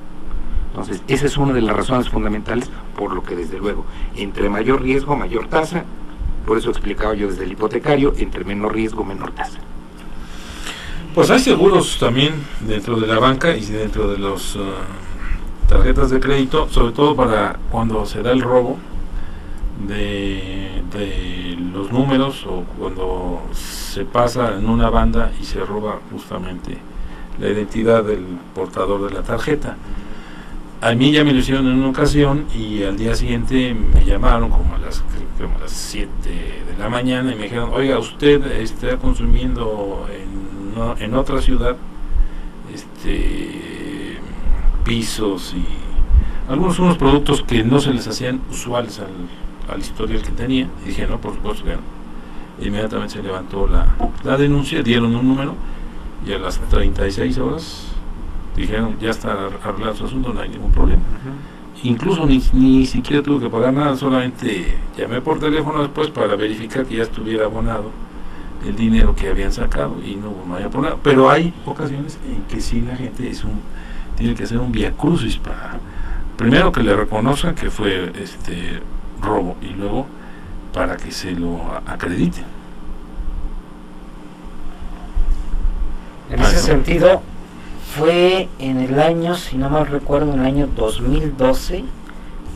Entonces, esa es una de las razones fundamentales por lo que, desde luego, entre mayor riesgo, mayor tasa. Por eso explicaba yo desde el hipotecario, entre menor riesgo, menor tasa. Pues hay seguros también dentro de la banca y dentro de las tarjetas de crédito, sobre todo para cuando se da el robo de los números, o cuando se pasa en una banda y se roba justamente la identidad del portador de la tarjeta. A mí ya me lo hicieron en una ocasión y al día siguiente me llamaron como a las 7 de la mañana y me dijeron: oiga, usted está consumiendo en otra ciudad pisos y unos productos que no se les hacían usuales al historial que tenía. Y dije: no, por supuesto que no. Inmediatamente se levantó la denuncia, dieron un número y a las 36 horas dijeron: ya está arreglado su asunto, no hay ningún problema. Incluso ni siquiera tuve que pagar nada, solamente llamé por teléfono después para verificar que ya estuviera abonado el dinero que habían sacado y no había abonado. Pero hay ocasiones en que sí la gente tiene que hacer un viacrucis para, primero, que le reconozcan que fue robo, y luego para que se lo acrediten. En ese sentido, fue en el año, si no mal recuerdo, en el año 2012,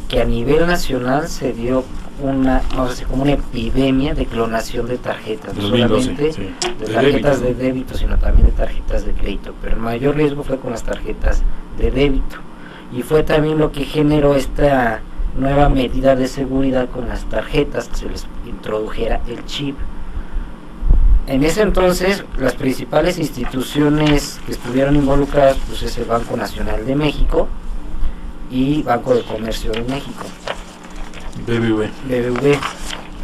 que a nivel nacional se dio como una epidemia de clonación de tarjetas, no 2012, solamente sí, de tarjetas de débito, sino también de tarjetas de crédito, pero el mayor riesgo fue con las tarjetas de débito, y fue también lo que generó esta nueva medida de seguridad con las tarjetas, que se les introdujera el chip. En ese entonces, las principales instituciones que estuvieron involucradas, pues es el Banco Nacional de México y Banco de Comercio de México, BBV.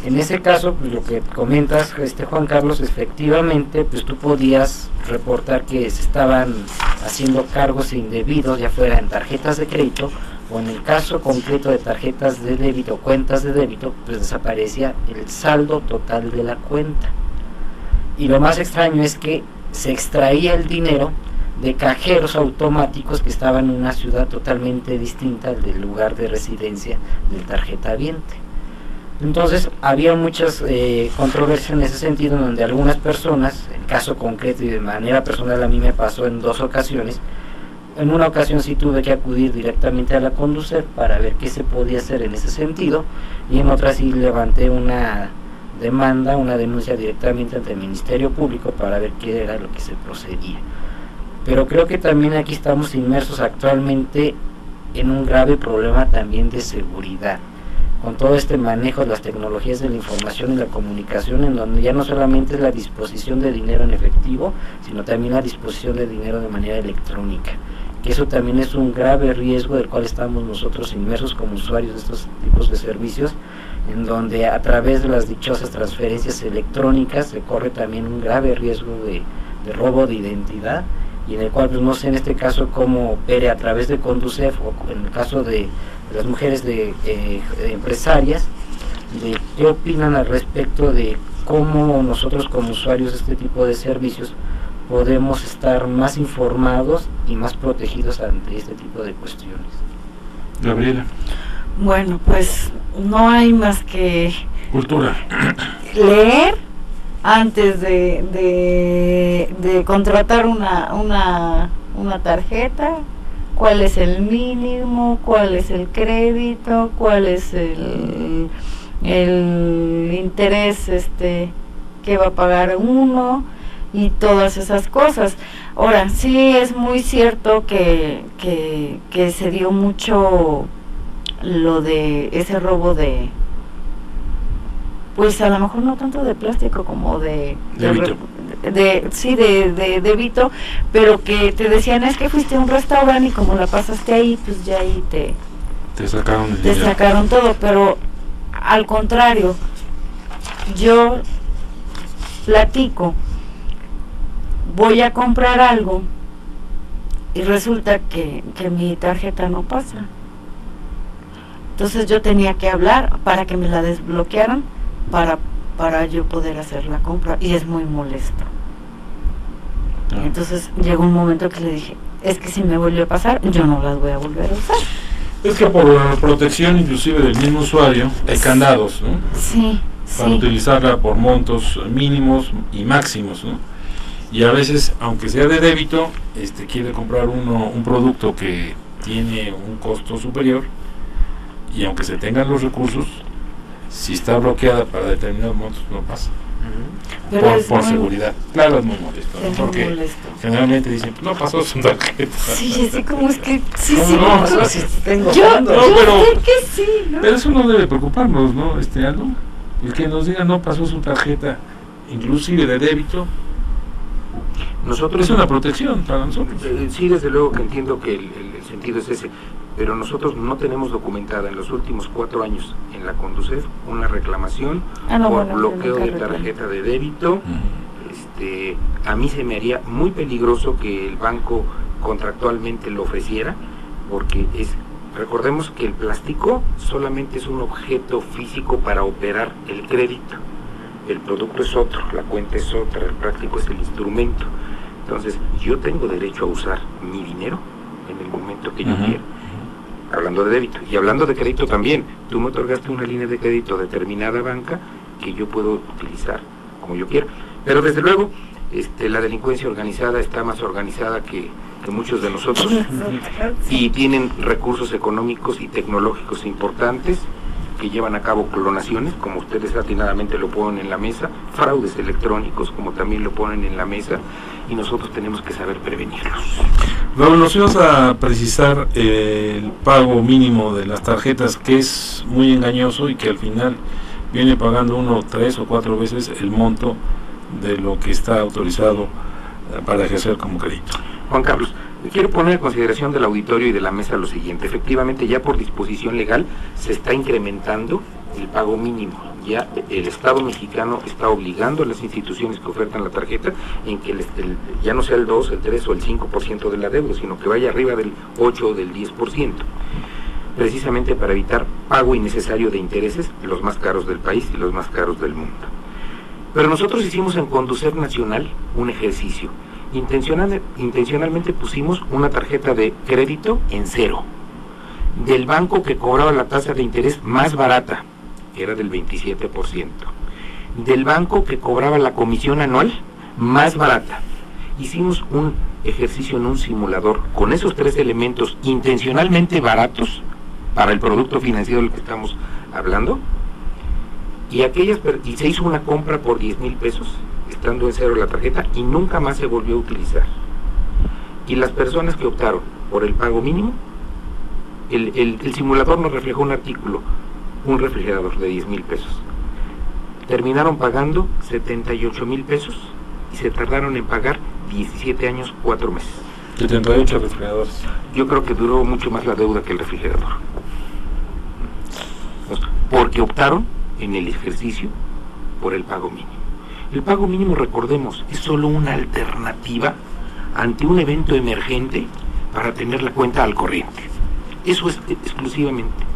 En ese caso, pues lo que comentas, Juan Carlos, efectivamente, pues tú podías reportar que se estaban haciendo cargos indebidos, ya fuera en tarjetas de crédito o en el caso concreto de tarjetas de débito, cuentas de débito, pues desaparecía el saldo total de la cuenta. Y lo más extraño es que se extraía el dinero de cajeros automáticos que estaban en una ciudad totalmente distinta del lugar de residencia del tarjetaviente. Entonces había muchas controversias en ese sentido, en donde algunas personas, en caso concreto y de manera personal a mí me pasó en 2 ocasiones. En una ocasión sí tuve que acudir directamente a la Conducef para ver qué se podía hacer en ese sentido, y en otra sí levanté una denuncia directamente ante el Ministerio Público para ver qué era lo que se procedía. Pero creo que también aquí estamos inmersos actualmente en un grave problema también de seguridad, con todo este manejo de las tecnologías de la información y la comunicación, en donde ya no solamente es la disposición de dinero en efectivo, sino también la disposición de dinero de manera electrónica, que eso también es un grave riesgo del cual estamos nosotros inmersos como usuarios de estos tipos de servicios, en donde a través de las dichosas transferencias electrónicas se corre también un grave riesgo de robo de identidad, y en el cual, pues no sé en este caso cómo opere a través de Conducef, o en el caso de las mujeres empresarias, de qué opinan al respecto de cómo nosotros como usuarios de este tipo de servicios podemos estar más informados y más protegidos ante este tipo de cuestiones. Gabriela. Bueno, pues no hay más que Cultura. leer antes de contratar una tarjeta, cuál es el mínimo, cuál es el crédito, cuál es el interés que va a pagar uno, y todas esas cosas. Ahora, sí es muy cierto que se dio mucho lo de ese robo de, pues a lo mejor no tanto de plástico como de débito, pero que te decían: es que fuiste a un restaurante y como la pasaste ahí, pues ya ahí te sacaron sacaron todo. Pero al contrario, yo platico, voy a comprar algo y resulta que mi tarjeta no pasa. Entonces yo tenía que hablar para que me la desbloquearan para yo poder hacer la compra, y es muy molesto. Entonces llegó un momento que le dije, es que si me vuelve a pasar, yo no las voy a volver a usar. Es que por protección inclusive del mismo usuario hay candados, ¿no? Sí, para utilizarla por montos mínimos y máximos, ¿no? Y a veces, aunque sea de débito, quiere comprar un producto que tiene un costo superior, y aunque se tengan los recursos, si está bloqueada para determinados montos, no pasa. Por seguridad. Claro, es muy molesto, ¿no? Porque molesto. Generalmente dicen, no pasó su tarjeta. Sí, así como es que sí, no, sí, no, sí, tengo yo sé que sí, ¿no? Pero eso no debe preocuparnos, ¿no? Aldo, el que nos diga no pasó su tarjeta, inclusive de débito, nosotros es una protección para nosotros. Sí, desde luego que entiendo que el sentido es ese, pero nosotros no tenemos documentada en los últimos 4 años en la Conducef una reclamación por bloqueo de tarjeta de débito. A mí se me haría muy peligroso que el banco contractualmente lo ofreciera, porque recordemos que el plástico solamente es un objeto físico para operar el crédito. El producto es otro, la cuenta es otra, el plástico es el instrumento. Entonces, yo tengo derecho a usar mi dinero en el momento que yo quiera. Hablando de débito. Y hablando de crédito también, tú me otorgaste una línea de crédito a determinada banca que yo puedo utilizar como yo quiera. Pero desde luego, la delincuencia organizada está más organizada que muchos de nosotros, y tienen recursos económicos y tecnológicos importantes que llevan a cabo clonaciones, como ustedes atinadamente lo ponen en la mesa, fraudes electrónicos, como también lo ponen en la mesa, y nosotros tenemos que saber prevenirlos. Luego nos ibas a precisar el pago mínimo de las tarjetas, que es muy engañoso y que al final viene pagando uno 3 o 4 veces el monto de lo que está autorizado para ejercer como crédito. Juan Carlos, quiero poner en consideración del auditorio y de la mesa lo siguiente. Efectivamente, ya por disposición legal se está incrementando el pago mínimo. Ya el Estado mexicano está obligando a las instituciones que ofertan la tarjeta en que ya no sea el 2, el 3 o el 5% de la deuda, sino que vaya arriba del 8 o del 10%, precisamente para evitar pago innecesario de intereses, los más caros del país y los más caros del mundo. Pero nosotros hicimos en Conducef Nacional un ejercicio. Intencionalmente pusimos una tarjeta de crédito en 0, del banco que cobraba la tasa de interés más barata, que era del 27%, del banco que cobraba la comisión anual más barata. Hicimos un ejercicio en un simulador con esos 3 elementos intencionalmente baratos para el producto financiero del que estamos hablando, y se hizo una compra por 10,000 pesos, estando en 0 la tarjeta, y nunca más se volvió a utilizar. Y las personas que optaron por el pago mínimo, el simulador nos reflejó un artículo, un refrigerador de 10,000 pesos. Terminaron pagando 78,000 pesos y se tardaron en pagar 17 años, 4 meses. 78 refrigeradores. Yo creo que duró mucho más la deuda que el refrigerador. Porque optaron en el ejercicio por el pago mínimo. El pago mínimo, recordemos, es solo una alternativa ante un evento emergente para tener la cuenta al corriente. Eso es exclusivamente.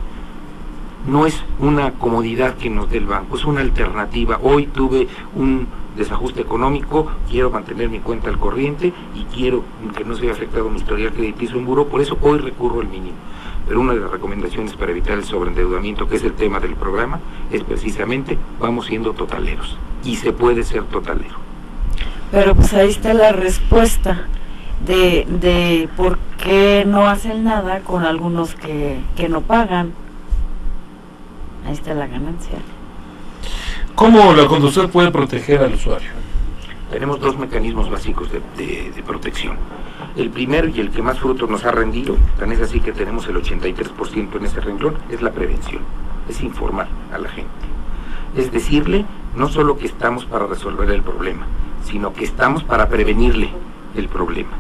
No es una comodidad que nos dé el banco, es una alternativa. Hoy tuve un desajuste económico, quiero mantener mi cuenta al corriente y quiero que no se vea afectado mi historial crediticio en buró, por eso hoy recurro al mínimo. Pero una de las recomendaciones para evitar el sobreendeudamiento, que es el tema del programa, es precisamente vamos siendo totaleros. Y se puede ser totalero. Pero pues ahí está la respuesta de por qué no hacen nada con algunos que no pagan. Ahí está la ganancia. ¿Cómo la Conducef puede proteger al usuario? Tenemos 2 mecanismos básicos de protección. El primero, y el que más frutos nos ha rendido, tan es así que tenemos el 83% en ese renglón, es la prevención, es informar a la gente. Es decirle no solo que estamos para resolver el problema, sino que estamos para prevenirle el problema.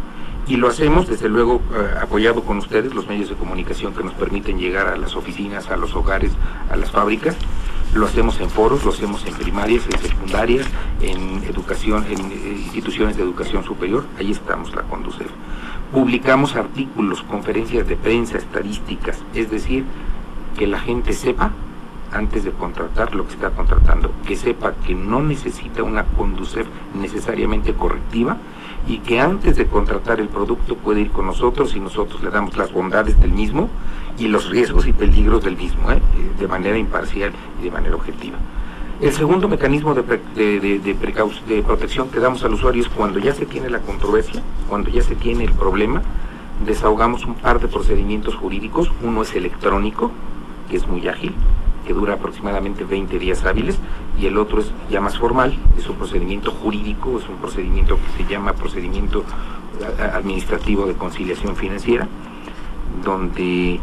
Y lo hacemos, desde luego, apoyado con ustedes, los medios de comunicación que nos permiten llegar a las oficinas, a los hogares, a las fábricas, Lo hacemos en foros, lo hacemos en primarias, en secundarias, en educación, en instituciones de educación superior. Ahí estamos, la Conducef. Publicamos artículos, conferencias de prensa, estadísticas, es decir, que la gente sepa antes de contratar lo que está contratando, que sepa que no necesita una Conducef necesariamente correctiva y que antes de contratar el producto puede ir con nosotros y nosotros le damos las bondades del mismo y los riesgos y peligros del mismo, de manera imparcial y de manera objetiva. El segundo mecanismo de protección que damos al usuario es cuando ya se tiene la controversia, cuando ya se tiene el problema, desahogamos un par de procedimientos jurídicos. Uno es electrónico, que es muy ágil, que dura aproximadamente 20 días hábiles, y el otro es ya más formal, es un procedimiento jurídico, es un procedimiento que se llama procedimiento administrativo de conciliación financiera, donde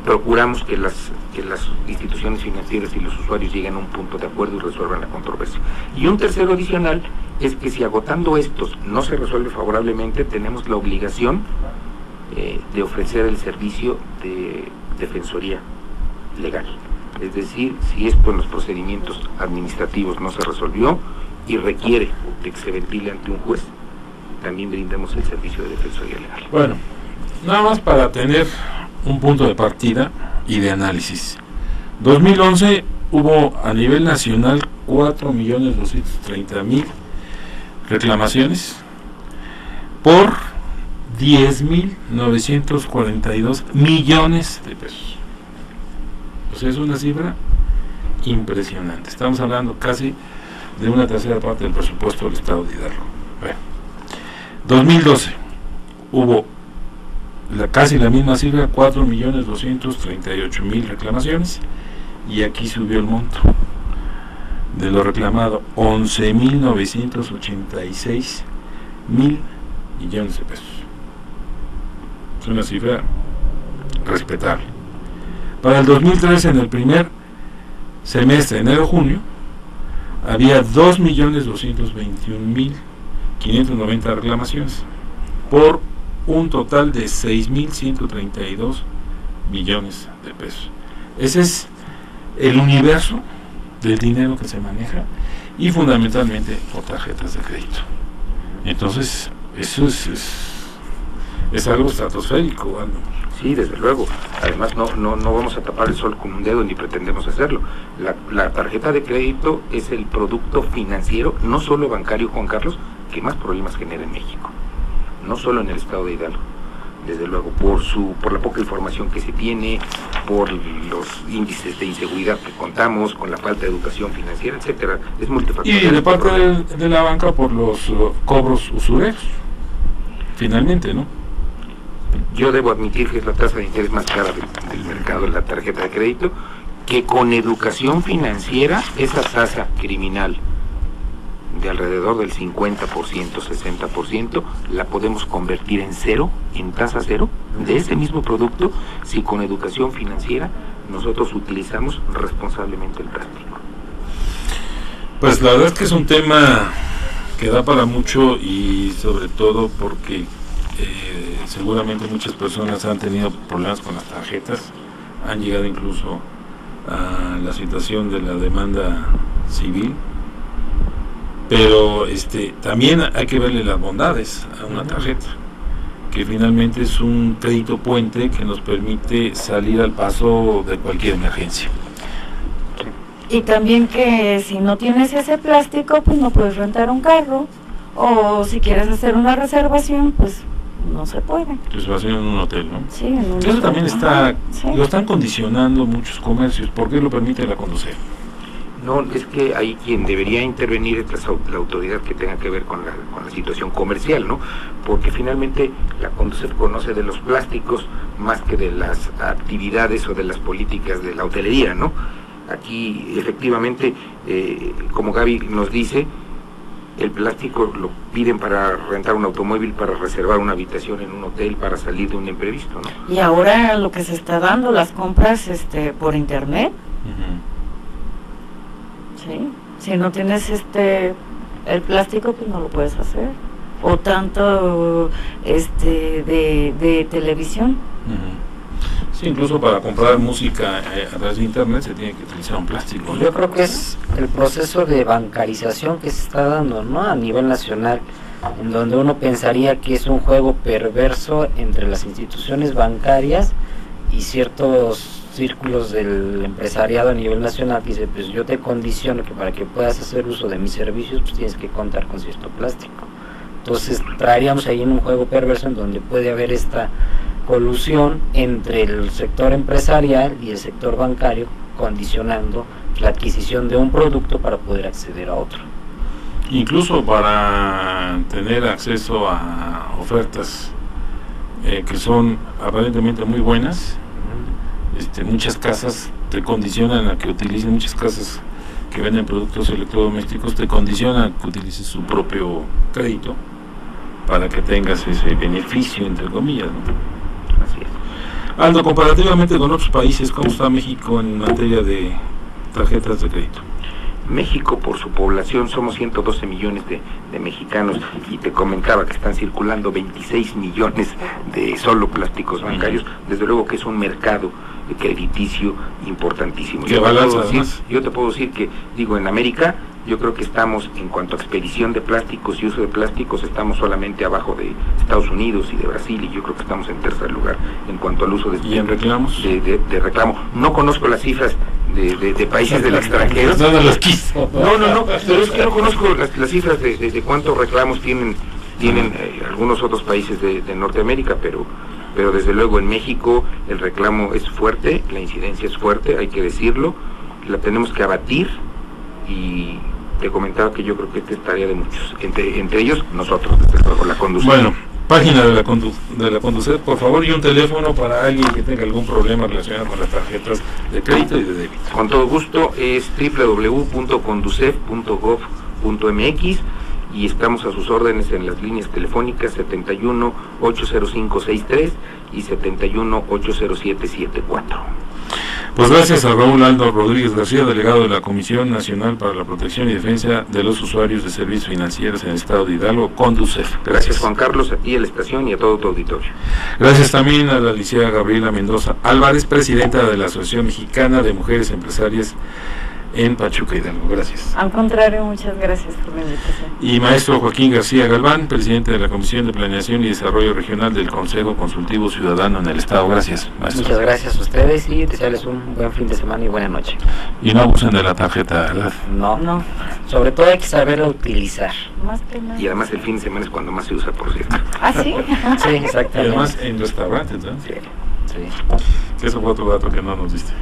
procuramos que las instituciones financieras y los usuarios lleguen a un punto de acuerdo y resuelvan la controversia. Y un tercero adicional es que si agotando estos no se resuelve favorablemente, tenemos la obligación de ofrecer el servicio de defensoría legal. Es decir, si esto en los procedimientos administrativos no se resolvió y requiere de que se ventile ante un juez, también brindamos el servicio de defensoría legal. Bueno, nada más para tener un punto de partida y de análisis. 2011 hubo a nivel nacional 4.230.000 reclamaciones por 10.942 millones de pesos. O sea, es una cifra impresionante. Estamos hablando casi de una tercera parte del presupuesto del Estado de Hidalgo. Bueno, 2012 hubo casi la misma cifra, 4.238.000 reclamaciones, y aquí subió el monto de lo reclamado, 11.986.000 millones de pesos. Es una cifra respetable. Para el 2013, en el primer semestre, enero-junio, había 2.221.590 reclamaciones por un total de 6.132 millones de pesos. Ese es el universo del dinero que se maneja, y fundamentalmente por tarjetas de crédito. Entonces, eso es algo estratosférico, Aldo. Sí, desde luego. Además, no vamos a tapar el sol con un dedo, ni pretendemos hacerlo. La tarjeta de crédito es el producto financiero, no solo bancario, Juan Carlos, que más problemas genera en México. No solo en el estado de Hidalgo, desde luego, por la poca información que se tiene, por los índices de inseguridad que contamos, con la falta de educación financiera, etcétera. Es multifactorial. Y de parte de la banca por los cobros usureros, finalmente, ¿no? Yo debo admitir que es la tasa de interés más cara del mercado, la tarjeta de crédito, que con educación financiera, esa tasa criminal de alrededor del 50%, 60%, la podemos convertir en cero, en tasa cero, de ese mismo producto, si con educación financiera nosotros utilizamos responsablemente el plástico. Pues la verdad es que es un tema que da para mucho, y sobre todo porque seguramente muchas personas han tenido problemas con las tarjetas, han llegado incluso a la situación de la demanda civil. Pero también hay que verle las bondades a una tarjeta, que finalmente es un crédito puente que nos permite salir al paso de cualquier emergencia. Y también que si no tienes ese plástico, pues no puedes rentar un carro, o si quieres hacer una reservación, pues no se puede. Reservación en un hotel, ¿no? Sí, en un Eso hotel. también Sí. lo están condicionando muchos comercios. ¿Por qué lo permite la Conducef? No, es que ahí quien debería intervenir es la autoridad que tenga que ver con la situación comercial, ¿no? Porque finalmente la Conducef conoce de los plásticos más que de las actividades o de las políticas de la hotelería, ¿no? Aquí efectivamente, como Gaby nos dice, el plástico lo piden para rentar un automóvil, para reservar una habitación en un hotel, para salir de un imprevisto, ¿no? Y ahora lo que se está dando, las compras por internet. Sí, si no tienes el plástico, pues no lo puedes hacer. O tanto de televisión. Sí, incluso para comprar música a través de internet se tiene que utilizar un plástico, ¿no? Yo creo que es el proceso de bancarización que se está dando, ¿no?, a nivel nacional, en donde uno pensaría que es un juego perverso entre las instituciones bancarias y ciertos círculos del empresariado a nivel nacional, que dice, pues yo te condiciono que para que puedas hacer uso de mis servicios, pues tienes que contar con cierto plástico. Entonces traeríamos ahí en un juego perverso en donde puede haber esta colusión entre el sector empresarial y el sector bancario, condicionando la adquisición de un producto para poder acceder a otro. Incluso para tener acceso a ofertas que son aparentemente muy buenas, muchas casas te condicionan a que utilicen, muchas casas que venden productos electrodomésticos te condicionan a que utilices su propio crédito para que tengas ese beneficio, entre comillas, ¿no? Así es. Aldo, comparativamente con otros países, ¿cómo está México en materia de tarjetas de crédito? México, por su población, somos 112 millones de mexicanos, y te comentaba que están circulando 26 millones de solo plásticos bancarios. Desde luego que es un mercado crediticio importantísimo. ¿Qué balanza? Yo te puedo decir que, en América, yo creo que estamos, en cuanto a expedición de plásticos y uso de plásticos, estamos solamente abajo de Estados Unidos y de Brasil, y yo creo que estamos en tercer lugar en cuanto al uso de ¿Y en reclamos? De reclamo. No conozco las cifras de países del extranjero. No las quiso. No, pero es que no conozco las cifras de cuántos reclamos tienen algunos otros países de Norteamérica, pero desde luego en México el reclamo es fuerte, la incidencia es fuerte, hay que decirlo, la tenemos que abatir, y te comentaba que yo creo que esta es tarea de muchos, entre ellos nosotros, desde luego, la conducción. Bueno, página de la Conducef, por favor, y un teléfono para alguien que tenga algún problema relacionado con las tarjetas de crédito y de débito. Con todo gusto, es www.conducef.gov.mx, y estamos a sus órdenes en las líneas telefónicas 71-805-63 y 71-807-74. Pues gracias a Raúl Aldo Rodríguez García, delegado de la Comisión Nacional para la Protección y Defensa de los Usuarios de Servicios Financieros en el Estado de Hidalgo, Conducef. Gracias, Juan Carlos, a ti, a la estación y a todo tu auditorio. Gracias también a la licenciada Gabriela Mendoza Álvarez, presidenta de la Asociación Mexicana de Mujeres Empresarias en Pachuca, Hidalgo. Gracias. Al contrario, muchas gracias por la invitación. Y maestro Joaquín García Galván, presidente de la Comisión de Planeación y Desarrollo Regional del Consejo Consultivo Ciudadano en el Estado. Gracias, maestro. Muchas gracias a ustedes y desearles un buen fin de semana y buena noche. Y no abusen de la tarjeta, ¿verdad? No. Sobre todo hay que saberla utilizar. Más que nada. Y además el fin de semana es cuando más se usa, por cierto. ¿Ah, sí? Sí, Y exactamente. además en restaurantes, ¿no? Sí. Que eso fue otro dato que no nos diste.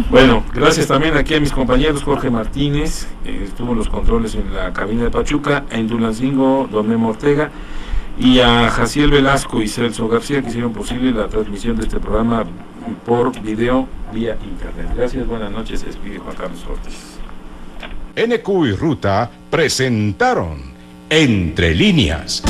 Bueno, gracias también aquí a mis compañeros Jorge Martínez, estuvo en los controles en la cabina de Pachuca, en Tulancingo, Don Memo Ortega, y a Jaciel Velasco y Celso García, que hicieron posible la transmisión de este programa por video vía internet. Gracias, buenas noches, se despide Juan Carlos Ortiz. NQ y Ruta presentaron Entre Líneas.